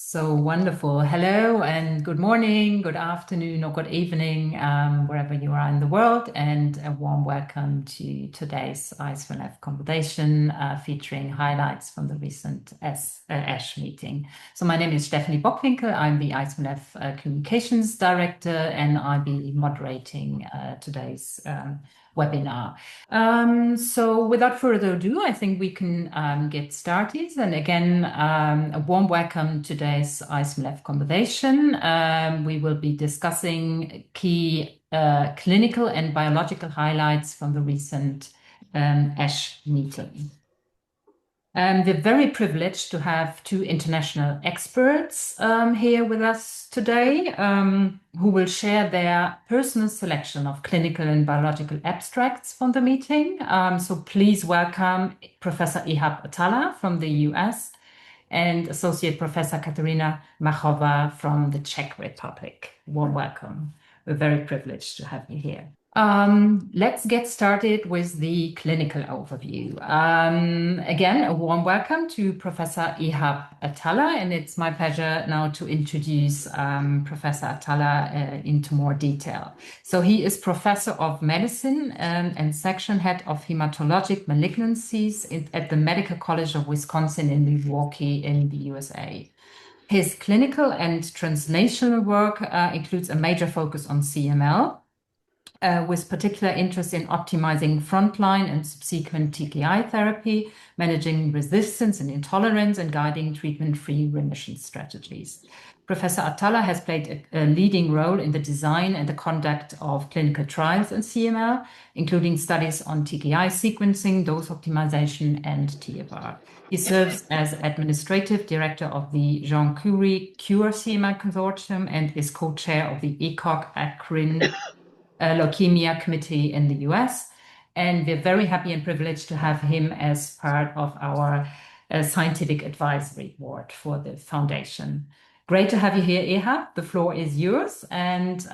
So wonderful. Hello and good morning, good afternoon, or good evening, wherever you are in the world, and a warm welcome to today's asciminib conversation featuring highlights from the recent ASH meeting. So my name is Stephanie Bockwinkel. I'm the asciminib Communications Director, and I'll be moderating today's webinar. So without further ado, I think we can get started. And again, a warm welcome to today's asciminib conversation. We will be discussing key clinical and biological highlights from the recent ASH meeting. We're very privileged to have two international experts here with us today who will share their personal selection of clinical and biological abstracts from the meeting. So please welcome Professor Ehab Atallah from the US and Associate Professor Katerina Machova from the Czech Republic. Warm welcome. We're very privileged to have you here. Let's get started with the clinical overview. Again, a warm welcome to Professor Ehab Atallah, and it's my pleasure now to introduce Professor Atallah into more detail. So he is Professor of Medicine and Section Head of Hematologic Malignancies at the Medical College of Wisconsin in Milwaukee in the USA. His clinical and translational work includes a major focus on CML, with particular interest in optimizing frontline and subsequent TKI therapy, managing resistance and intolerance, and guiding treatment-free remission strategies. Professor Atallah has played a leading role in the design and the conduct of clinical trials in CML, including studies on TKI sequencing, dose optimization, and TFR. He serves as Administrative Director of the Jean Khoury Cure CML Consortium and is co-chair of the ECOG ACRIN Leukemia Committee in the US. And we're very happy and privileged to have him as part of our scientific advisory board for the foundation. Great to have you here, Ehab. The floor is yours, and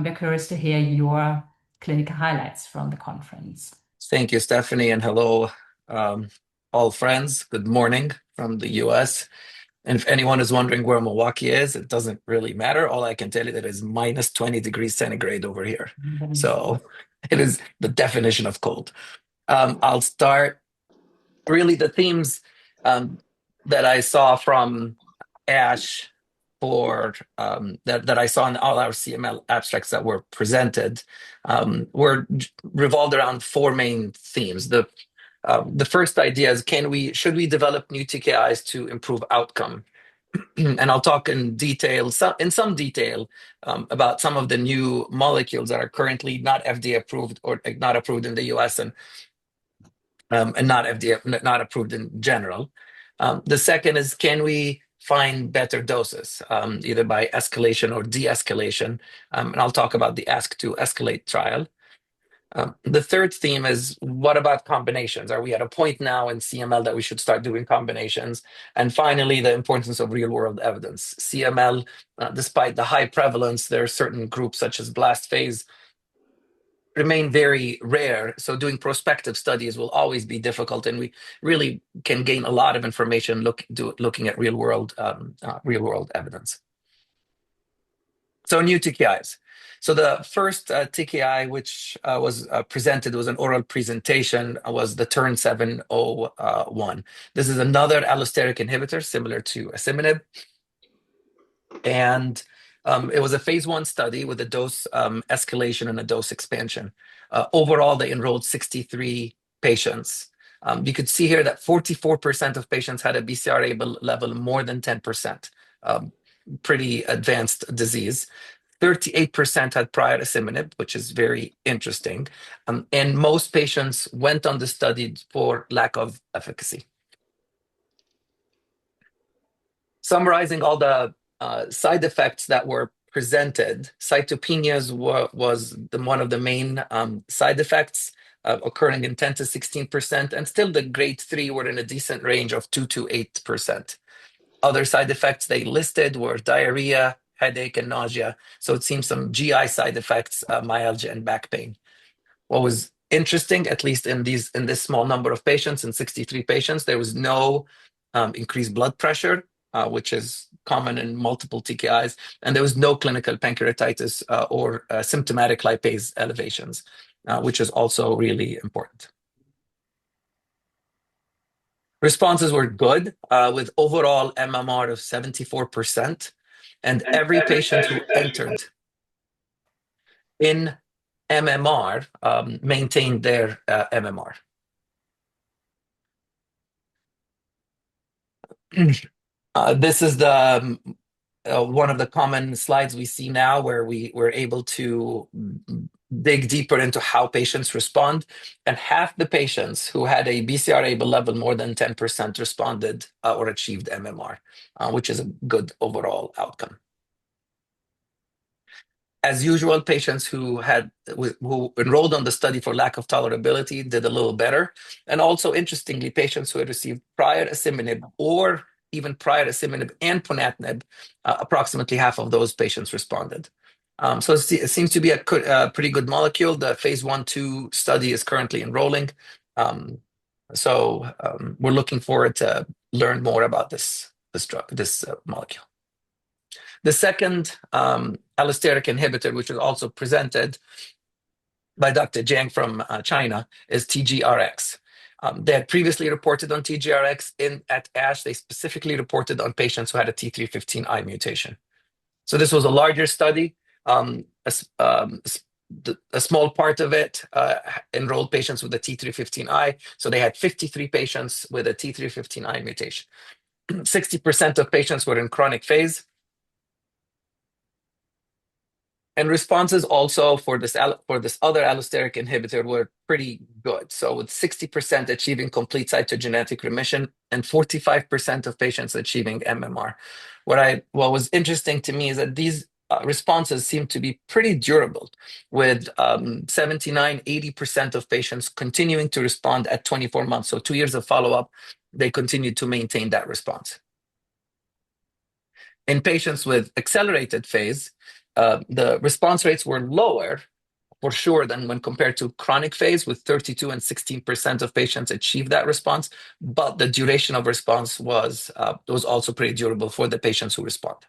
we're curious to hear your clinical highlights from the conference. Thank you, Stephanie, and hello, all friends. Good morning from the US. And if anyone is wondering where Milwaukee is, it doesn't really matter. All I can tell you that it is minus 20 degrees centigrade over here. So it is the definition of cold. I'll start really the themes that I saw from ASH for that I saw in all our CML abstracts that were presented were revolved around four main themes. The first idea is, should we develop new TKIs to improve outcome? And I'll talk in some detail about some of the new molecules that are currently not FDA approved or not approved in the US and not approved in general. The second is, can we find better doses, either by escalation or de-escalation? And I'll talk about the Ask-to-Escalate trial. The third theme is, what about combinations? Are we at a point now in CML that we should start doing combinations? And finally, the importance of real-world evidence. CML, despite the high prevalence, there are certain groups such as blast phase remain very rare. So doing prospective studies will always be difficult, and we really can gain a lot of information looking at real-world evidence. So new TKIs. So the first TKI which was presented was an oral presentation, was the TERN-701. This is another allosteric inhibitor similar to asciminib. And it was a phase 1 study with a dose escalation and a dose expansion. Overall, they enrolled 63 patients. You could see here that 44% of patients had a BCR-ABL level more than 10%, pretty advanced disease. 38% had prior asciminib, which is very interesting. And most patients went on the study for lack of efficacy. Summarizing all the side effects that were presented, cytopenias was one of the main side effects, occurring in 10 to 16%, and still the grade 3 were in a decent range of 2 to 8%. Other side effects they listed were diarrhea, headache, and nausea. So it seems some GI side effects, myalgia, and back pain. What was interesting, at least in this small number of patients, in 63 patients, there was no increased blood pressure, which is common in multiple TKIs, and there was no clinical pancreatitis or symptomatic lipase elevations, which is also really important. Responses were good, with overall MMR of 74%, and every patient who entered in MMR maintained their MMR. This is the one of the common slides we see now, where we were able to dig deeper into how patients respond, and half the patients who had a BCR-ABL level more than 10% responded or achieved MMR, which is a good overall outcome. As usual, patients who enrolled on the study for lack of tolerability did a little better. And also, interestingly, patients who had received prior asciminib or even prior asciminib and ponatinib, approximately half of those patients responded. So it seems to be a pretty good molecule. The phase 1/2 study is currently enrolling. So we're looking forward to learn more about this molecule. The second allosteric inhibitor, which was also presented by Dr. Jiang from China, is TGRX. They had previously reported on TGRX at ASH. They specifically reported on patients who had a T315I mutation. So this was a larger study. A small part of it enrolled patients with a T315I. So they had 53 patients with a T315I mutation. 60% of patients were in chronic phase. And responses also for this other allosteric inhibitor were pretty good. So with 60% achieving complete cytogenetic remission and 45% of patients achieving MMR. What was interesting to me is that these responses seem to be pretty durable, with 79-80% of patients continuing to respond at 24 months. So 2 years of follow-up, they continued to maintain that response. In patients with accelerated phase, the response rates were lower, for sure, than when compared to chronic phase, with 32 and 16% of patients achieved that response. But the duration of response was also pretty durable for the patients who respond.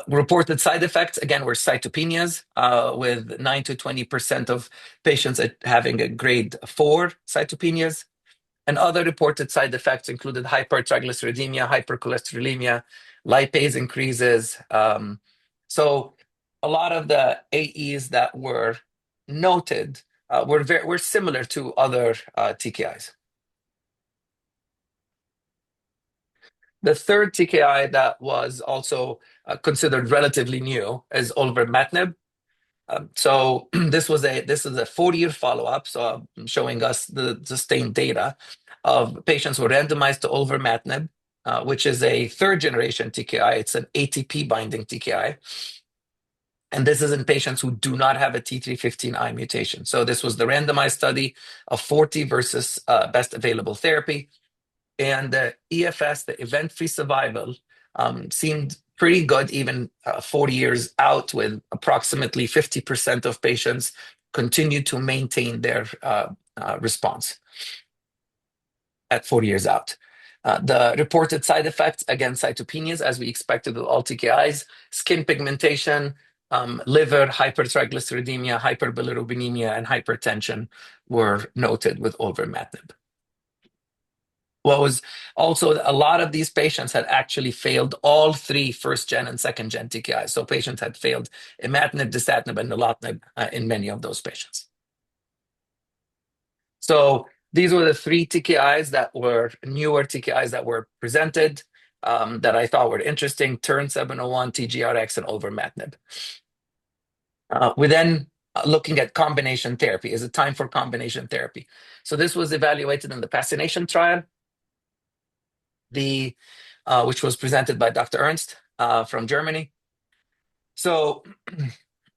Reported side effects, again, were cytopenias, with 9 to 20% of patients having a grade 4 cytopenias. And other reported side effects included hypertriglyceridemia, hypercholesterolemia, lipase increases. So a lot of the AEs that were noted were similar to other TKIs. The third TKI that was also considered relatively new is Olverembatinib. So this is a 40-year follow-up, so showing us the sustained data of patients who were randomized to Olverembatinib, which is a third-generation TKI. It's an ATP binding TKI. And this is in patients who do not have a T315I mutation. So this was the randomized study of 40 versus best available therapy. And the EFS, the event-free survival, seemed pretty good even 40 years out, with approximately 50% of patients continue to maintain their response at 40 years out. The reported side effects, again, cytopenias, as we expected with all TKIs, skin pigmentation, liver, hypertriglyceridemia, hyperbilirubinemia, and hypertension were noted with Olverembatinib. What was also, a lot of these patients had actually failed all 3 first-gen and second-gen TKIs. So patients had failed imatinib, dasatinib, and nilotinib in many of those patients. So these were the 3 TKIs that were newer TKIs that were presented that I thought were interesting: TERN-701, TGRX, and Olverembatinib. We then looking at combination therapy. Is it time for combination therapy? So this was evaluated in the FASCINATION trial, which was presented by Dr. Ernst from Germany. So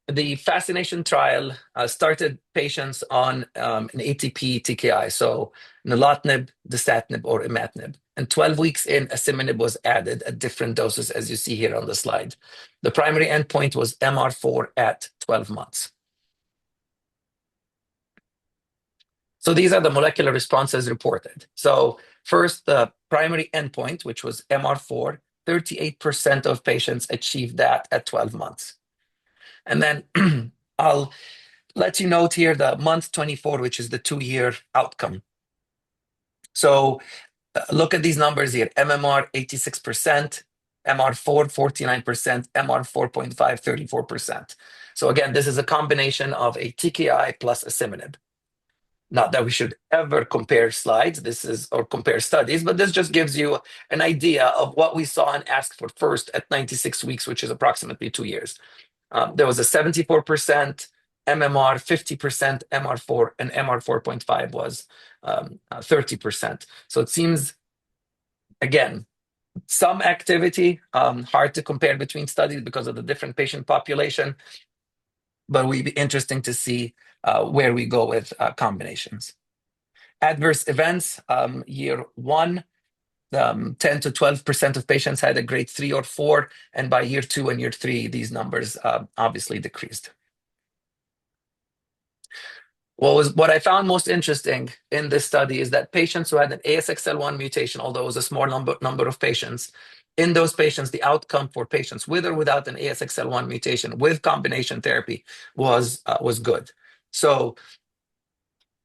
the FASCINATION trial started patients on an ATP TKI, so nilotinib, dasatinib, or imatinib. And 12 weeks in, asciminib was added at different doses, as you see here on the slide. The primary endpoint was MR4 at 12 months. So these are the molecular responses reported. So First, the primary endpoint, which was MR4, 38% of patients achieved that at 12 months. And then I'll let you note here the month 24, which is the 2-year outcome. So look at these numbers here. MMR, 86%, MR4, 49%, MR4.5, 34%. So again, this is a combination of a TKI plus asciminib. Not that we should ever compare slides, or compare studies, but this just gives you an idea of what we saw and asked for first at 96 weeks, which is approximately 2 years. There was a 74% MMR, 50% MR4, and MR4.5 was 30%. So it seems, again, some activity, hard to compare between studies because of the different patient population, but it would be interesting to see where we go with combinations. Adverse events, year 1, 10 to 12% of patients had a grade 3 or 4, and by year 2 and year 3, these numbers obviously decreased. What I found most interesting in this study is that patients who had an ASXL1 mutation, although it was a small number of patients, in those patients, the outcome for patients with or without an ASXL1 mutation with combination therapy was good. So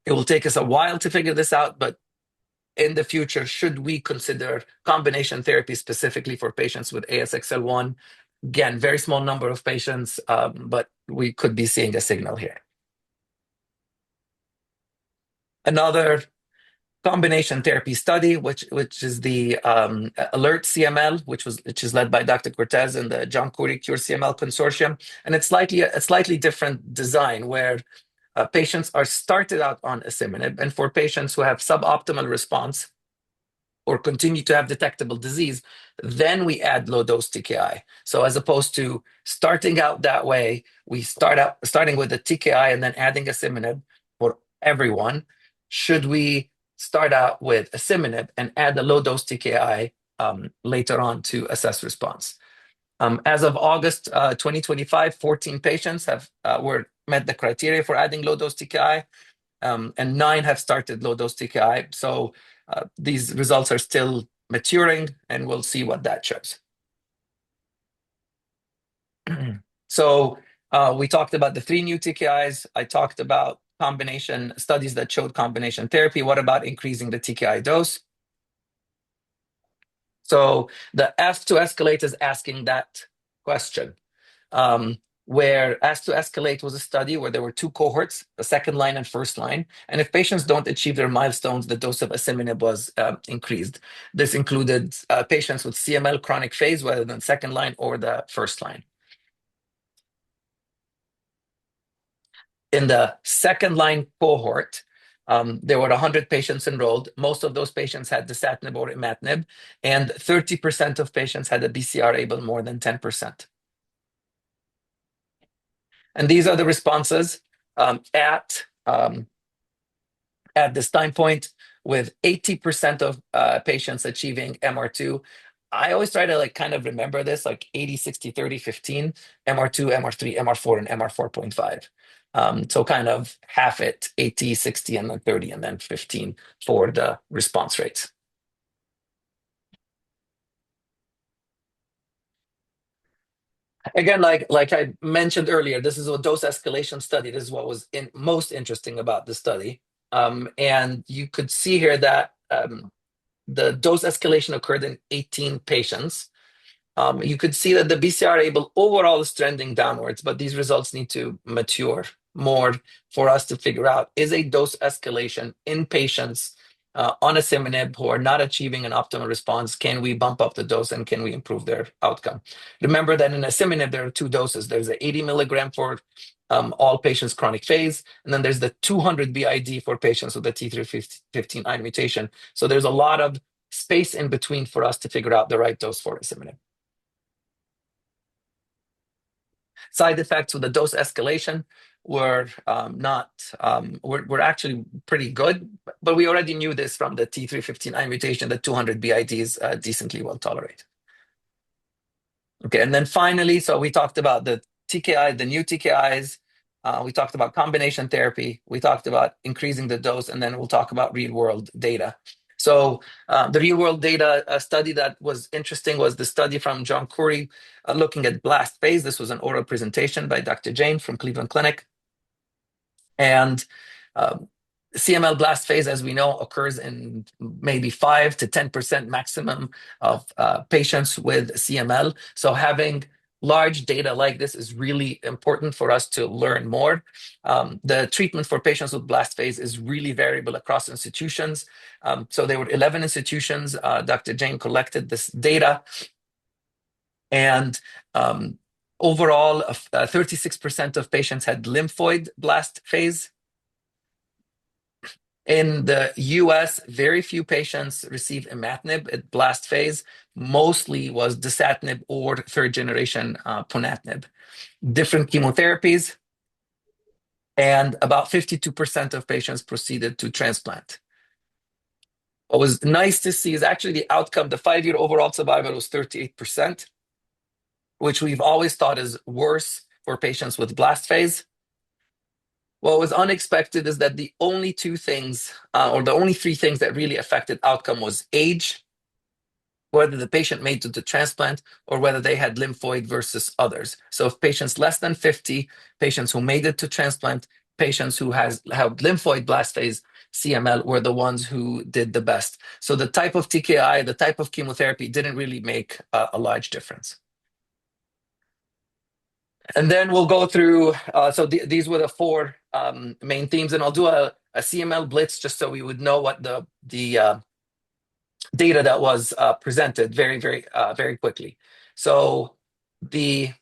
it will take us a while to figure this out, but in the future, should we consider combination therapy specifically for patients with ASXL1? Again, very small number of patients, but we could be seeing a signal here. Another combination therapy study, which is the ALERT CML, which is led by Dr. Cortez and the John Khoury Cure CML Consortium, and it's a slightly different design where patients are started out on asciminib, and for patients who have suboptimal response or continue to have detectable disease, then we add low-dose TKI. So as opposed to starting out that way, we starting with the TKI and then adding asciminib for everyone. Should we start out with asciminib and add the low-dose TKI later on to assess response? As of August 2025, 14 patients met the criteria for adding low-dose TKI, and 9 have started low-dose TKI. So these results are still maturing, and we'll see what that shows. So we talked about the 3 new TKIs. I talked about combination studies that showed combination therapy. What about increasing the TKI dose? So the Ask to Escalate is asking that question. Where Ask to Escalate was a study where there were 2 cohorts, the second line and first line. And if patients don't achieve their milestones, the dose of asciminib was increased. This included patients with CML chronic phase, whether than second line or the first line. In the second line cohort, there were 100 patients enrolled. Most of those patients had dasatinib or imatinib, and 30% of patients had a BCR-ABL more than 10%. And these are the responses at this time point, with 80% of patients achieving MR2. I always try to kind of remember this, like 80, 60, 30, 15, MR2, MR3, MR4, and MR4.5. So kind of half it, 80, 60, and then 30, and then 15 for the response rates. Again, like I mentioned earlier, this is a dose escalation study. This is what was most interesting about the study. And you could see here that the dose escalation occurred in 18 patients. You could see that the BCR-ABL overall is trending downwards, but these results need to mature more for us to figure out, is a dose escalation in patients on asciminib who are not achieving an optimal response, can we bump up the dose and can we improve their outcome? Remember that in asciminib, there are 2 doses. There's the 80 milligram for all patients chronic phase, and then there's the 200 BID for patients with the T315I mutation. So there's a lot of space in between for us to figure out the right dose for asciminib. Side effects with the dose escalation were actually pretty good, but we already knew this from the T315I mutation that 200 BID is decently well tolerated. Okay, and then finally, so we talked about the TKI, the new TKIs. We talked about combination therapy. We talked about increasing the dose, and then we'll talk about real-world data. So the real-world data study that was interesting was the study from John Khoury looking at blast phase. This was an oral presentation by Dr. Jane from Cleveland Clinic. And CML blast phase, as we know, occurs in maybe 5 to 10% maximum of patients with CML. So having large data like this is really important for us to learn more. The treatment for patients with blast phase is really variable across institutions. So there were 11 institutions. Dr. Jane collected this data. And overall, 36% of patients had lymphoid blast phase. In the US, very few patients received imatinib at blast phase. Mostly was dasatinib or third-generation ponatinib. Different chemotherapies, and about 52% of patients proceeded to transplant. What was nice to see is actually the outcome. The 5-year overall survival was 38%, which we've always thought is worse for patients with blast phase. What was unexpected is that the only two things, or the only three things that really affected outcome was age, whether the patient made it to transplant, or whether they had lymphoid versus others. So if patients less than 50, patients who made it to transplant, patients who had lymphoid blast phase CML were the ones who did the best. So the type of TKI, the type of chemotherapy didn't really make a large difference. And then we'll go through, these were the four main themes, and I'll do a CML Blitz just so we would know what the data that was presented very quickly. So the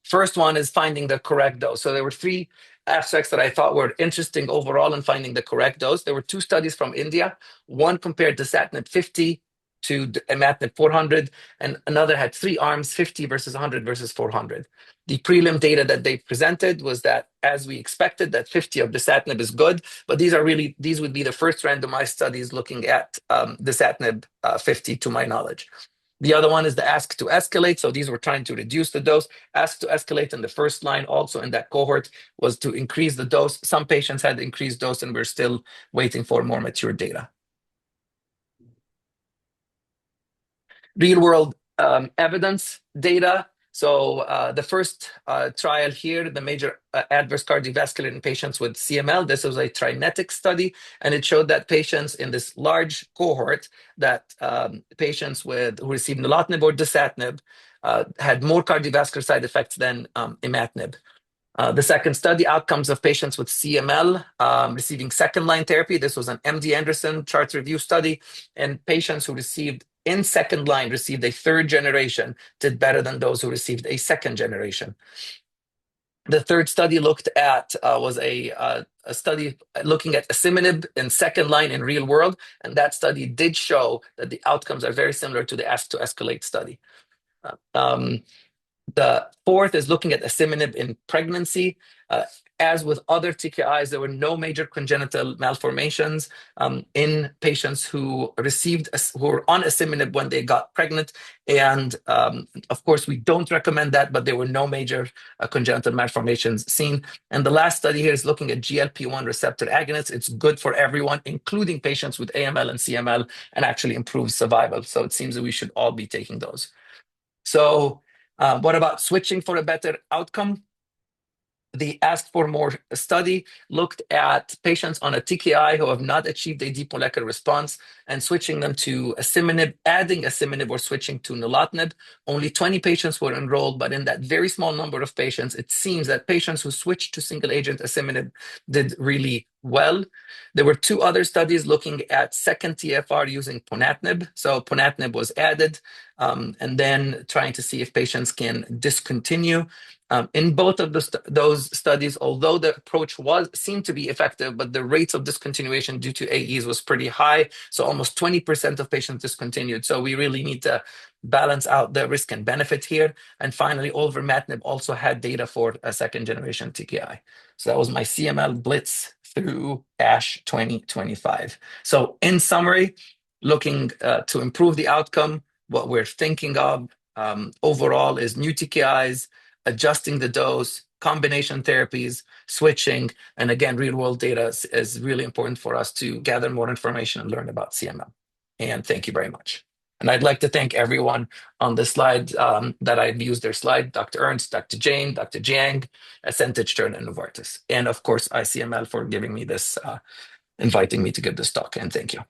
first one is finding the correct dose. So there were three aspects that I thought were interesting overall in finding the correct dose. There were two studies from India. One compared dasatinib 50 to imatinib 400, and another had three arms, 50 versus 100 versus 400. The prelim data that they presented was that, as we expected, that 50 of dasatinib is good, but these would be the first randomized studies looking at dasatinib 50 to my knowledge. The other one is the ask to escalate. So these were trying to reduce the dose. Ask to escalate in the first line, also in that cohort, was to increase the dose. Some patients had increased dose, and we're still waiting for more mature data. Real world evidence data. So the first trial here, the major adverse cardiovascular in patients with CML, this was a trinetic study, and it showed that patients in this large cohort, that patients who received nilotinib or dasatinib had more cardiovascular side effects than imatinib. The second study, outcomes of patients with CML receiving second-line therapy. This was an MD Anderson chart review study, and patients who received in second line received a third generation did better than those who received a second generation. The third study looked at was a study looking at asciminib in second line in real world, and that study did show that the outcomes are very similar to the ask to escalate study. The fourth is looking at asciminib in pregnancy. As with other TKIs, there were no major congenital malformations in patients who were on asciminib when they got pregnant. And of course, we don't recommend that, but there were no major congenital malformations seen. And the last study here is looking at GLP-1 receptor agonists. It's good for everyone, including patients with AML and CML, and actually improves survival. So it seems that we should all be taking those. So what about switching for a better outcome? The Ask for More study looked at patients on a TKI who have not achieved a deep molecular response and switching them to asciminib, adding asciminib, or switching to nilotinib. Only 20 patients were enrolled, but in that very small number of patients, it seems that patients who switched to single-agent asciminib did really well. There were two other studies looking at second TFR using ponatinib. So ponatinib was added, and then trying to see if patients can discontinue. In both of those studies, although the approach seemed to be effective, but the rates of discontinuation due to AEs was pretty high. So almost 20% of patients discontinued. So we really need to balance out the risk and benefit here. And finally, Olverembatinib also had data for a second generation TKI. So that was my CML Blitz through ASH 2025. So in summary, looking to improve the outcome, what we're thinking of overall is new TKIs, adjusting the dose, combination therapies, switching, and again, real-world data is really important for us to gather more information and learn about CML. And thank you very much. And I'd like to thank everyone on this slide that I've used their slide, Dr. Ernst, Dr. Jane, Dr. Jiang, Ascentage Turn, and Novartis. And of course, ICML for giving me this, inviting me to give this talk, and thank you.